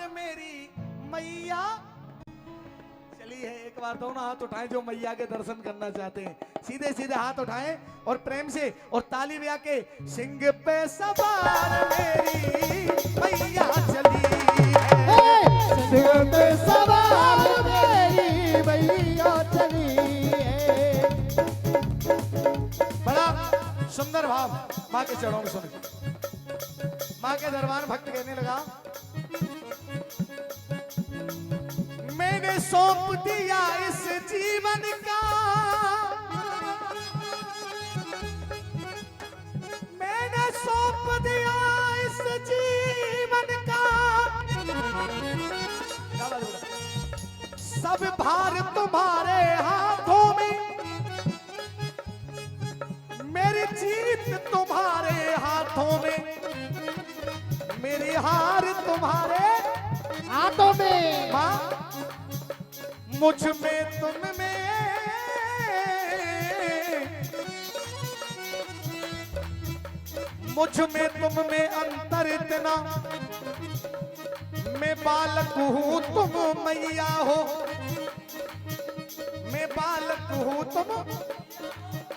मेरी मैया चली है। एक बार दोनों हाथ उठाएं जो मैया के दर्शन करना चाहते हैं, सीधे सीधे हाथ उठाएं और प्रेम से और ताली बजा के, सिंह पे सवार मेरी मैया चली है, सिंह पे सवार मेरी मैया चली है। बड़ा सुंदर भाव माँ के चरणों में सुने। माँ के दरबार भक्त कहने लगा, मैंने सौंप दिया इस जीवन का, मैंने सौंप दिया इस जीवन का, सब भार तुम्हारे हाथों में, मेरी जीत तुम्हारे हाथों में, मेरी हार तुम्हारे हाथों में। माँ मुझ में तुम में, मुझ में तुम में अंतर इतना, मैं बालक हूँ तुम मैया हो, मैं बालक हूँ तुम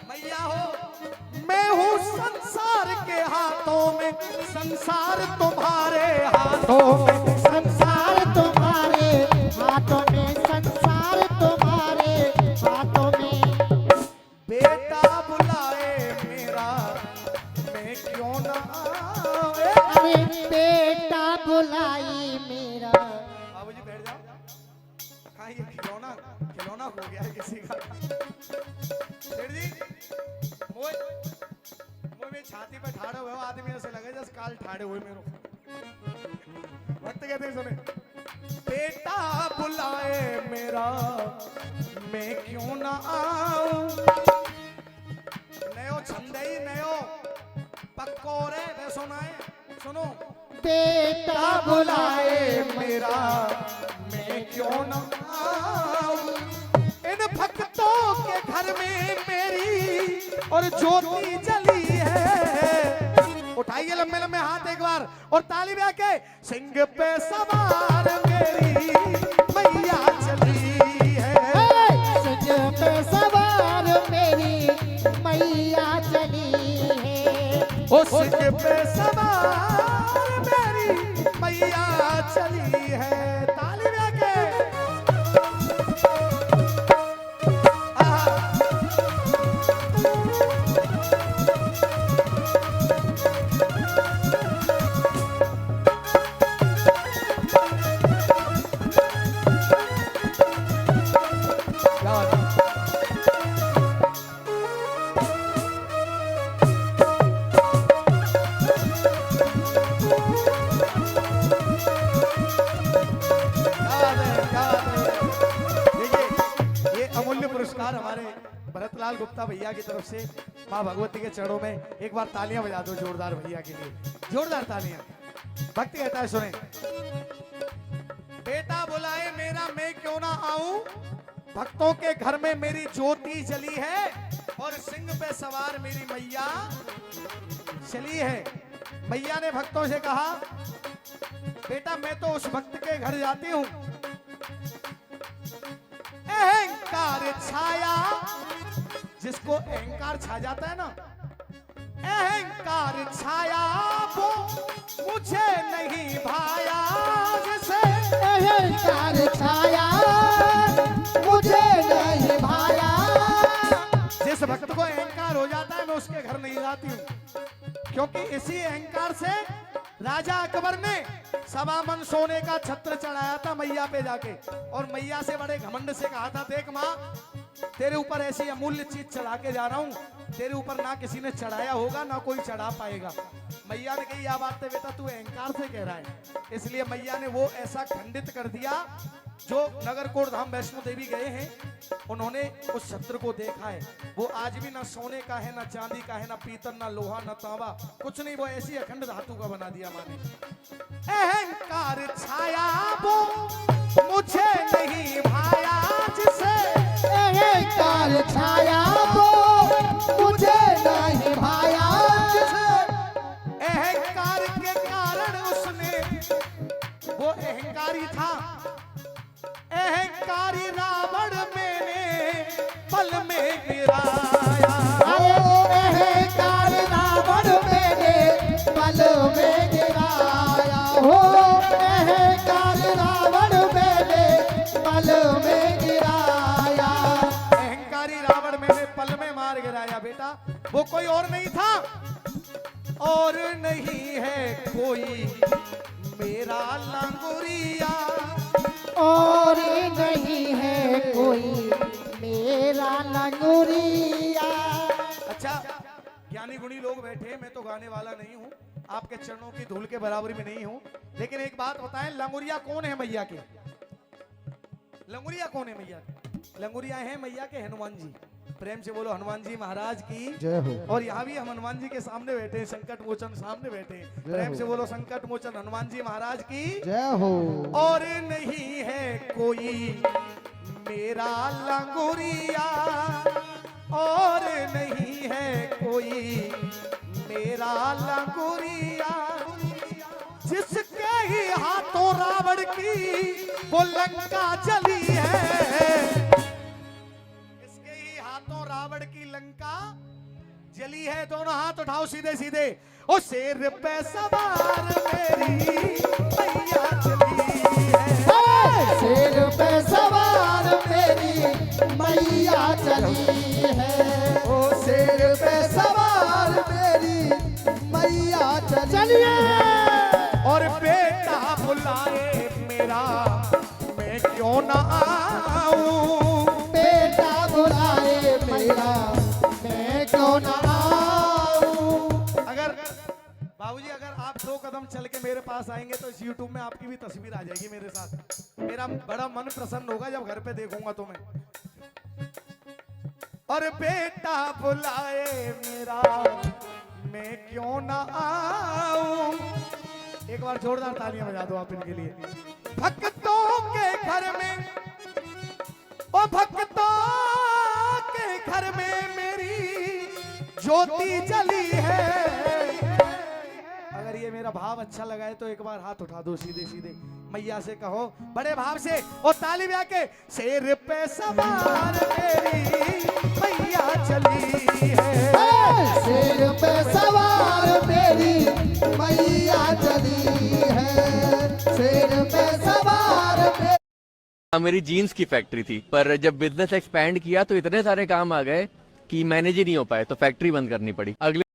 मैया हो, मैं हूँ संसार के हाथों में, संसार तुम्हारे हाथों में, संसार तुम्हारे हाथों में, संसार तुम्हारे हाथों में। बेटा बुलाए मेरा मैं क्यों ना आए। अरे बेटा बुलाई मेरा। बाबूजी बैठ जाओ, कहाँ ये खिलौना खिलौना हो गया है किसी का। सेठ जी मोए में छाती पे ठाड़े हुए हो आदमी, ऐसे लगे जैसे काल ठाड़े हुए मेरो। वक्त कहते हैं सुने, बेटा बुलाए मेरा मैं क्यों ना आऊं। नयो छंदई नयो पक्को रे वे सुनाए सुनो, बेटा बुलाए मेरा मैं क्यों ना आऊं। इन भक्तों के घर में मेरी और ज्योति जली है। उठाइए लंबे लंबे हाथ एक बार और ताली बजा के, सिंह पे सवार मेरी मैया चली है, सिंह पे सवार मेरी मैया चली है। ओ सिंह पे सवार मेरी मैया चली है। ताली बजा के हमारे भरतलाल गुप्ता भैया की तरफ से मां भगवती के चरणों में एक बार तालियां बजा दो जोरदार भैया के लिए, जोरदार तालियां। भक्त कहता है सुने, बेटा बुलाए मेरा मैं क्यों ना आऊं, भक्तों के घर में मेरी ज्योति जली है और सिंह पे सवार मेरी मैया चली है। मैया ने भक्तों से कहा, बेटा मैं तो उस भक्त के घर जाती हूं, अहंकार छाया, जिसको अहंकार छा जाता है ना, अहंकार छाया वो मुझे नहीं भाया, जिसे अहंकार छाया मुझे नहीं भाया। जिस भक्त को अहंकार हो जाता है मैं उसके घर नहीं जाती हूँ, क्योंकि इसी अहंकार से राजा अकबर ने सवा मन सोने का छत्र चढ़ाया था मैया पे जाके, और मैया से बड़े घमंड से कहा था, देख माँ तेरे ऊपर ऐसी अमूल्य चीज चढ़ा के जा रहा हूँ, तेरे ऊपर ना किसी ने चढ़ाया होगा ना कोई चढ़ा पाएगा। मैया ने कही, यह बात है बेटा तू अहंकार से कह रहा है। इसलिए मैया ने वो ऐसा खंडित कर दिया, जो नगरकोट धाम वैष्णो देवी गए हैं उन्होंने उस छत्र को देखा है, वो आज भी ना सोने का है ना चांदी का है ना पीतल ना लोहा ना तांबा, कुछ नहीं, वो ऐसी अखंड धातु का बना दिया माने। अहंकार छाया वो मुझे नहीं भाया, जिसे अहंकार छाया वो मुझे नहीं भाया। अहंकार के कारण उसने वो अहंकारी था, अहंकारी रावण मैंने पल में गिराया। अहंकार रावण मैंने पल में गिराया हो, अहंकार रावण मैंने पल में गिराया। अहंकारी रावण मैंने पल में मार गिराया। बेटा वो कोई और नहीं था, और नहीं है कोई मेरा लंगोरिया, और नहीं है कोई मेरा लंगोरिया। अच्छा ज्ञानी गुणी लोग बैठे, मैं तो गाने वाला नहीं हूँ, आपके चरणों की धूल के बराबरी में नहीं हूँ, लेकिन एक बात बताएं, लंगोरिया कौन है मैया के? लंगोरिया कौन है मैया के? लंगोरिया है मैया के हनुमान जी। प्रेम से बोलो हनुमान जी महाराज की जय हो। और यहाँ भी हम हनुमान जी के सामने बैठे हैं, संकट मोचन सामने बैठे हैं। प्रेम से बोलो संकट मोचन हनुमान जी महाराज की जय हो। और नहीं है कोई मेरा लंगोरिया, और नहीं है कोई मेरा लंगोरिया, जिसके ही हाथों रावण की वो लंका जली है, इसके ही हाथों रावण की लंका जली है। दोनों हाथ उठाओ सीधे सीधे। ओ शेर पे सवार मेरी मैया चली है, शेर पे सवार मेरी मैया चली है, ओ शेर पे सवार मेरी मैया चलिए। और बेटा बुलाए मेरा मैं क्यों ना आऊं, बेटा बुलाए मेरा मैं क्यों ना आऊं। अगर बाबूजी अगर आप 2 कदम चल के मेरे पास आएंगे तो इस YouTube में आपकी भी तस्वीर आ जाएगी मेरे साथ। मेरा बड़ा मन प्रसन्न होगा जब घर पे देखूंगा तो मैं। और बेटा बुलाए मेरा मैं क्यों ना आऊं। एक बार जोरदार तालियां बजा दो आप इनके लिए। भक्तों के घर में, ओ भक्तों के घर में मेरी ज्योति जली है। अगर ये मेरा भाव अच्छा लगा है तो एक बार हाथ उठा दो सीधे सीधे, मैया से कहो बड़े भाव से और ताली बजा के, शेर पे सवार मेरी मैया चली है, शेर पे सवार मेरी मैया चली है, शेर पे सवार मेरी जीन्स की फैक्ट्री थी, पर जब बिजनेस एक्सपैंड किया तो इतने सारे काम आ गए कि मैनेज ही नहीं हो पाए, तो फैक्ट्री बंद करनी पड़ी। अगले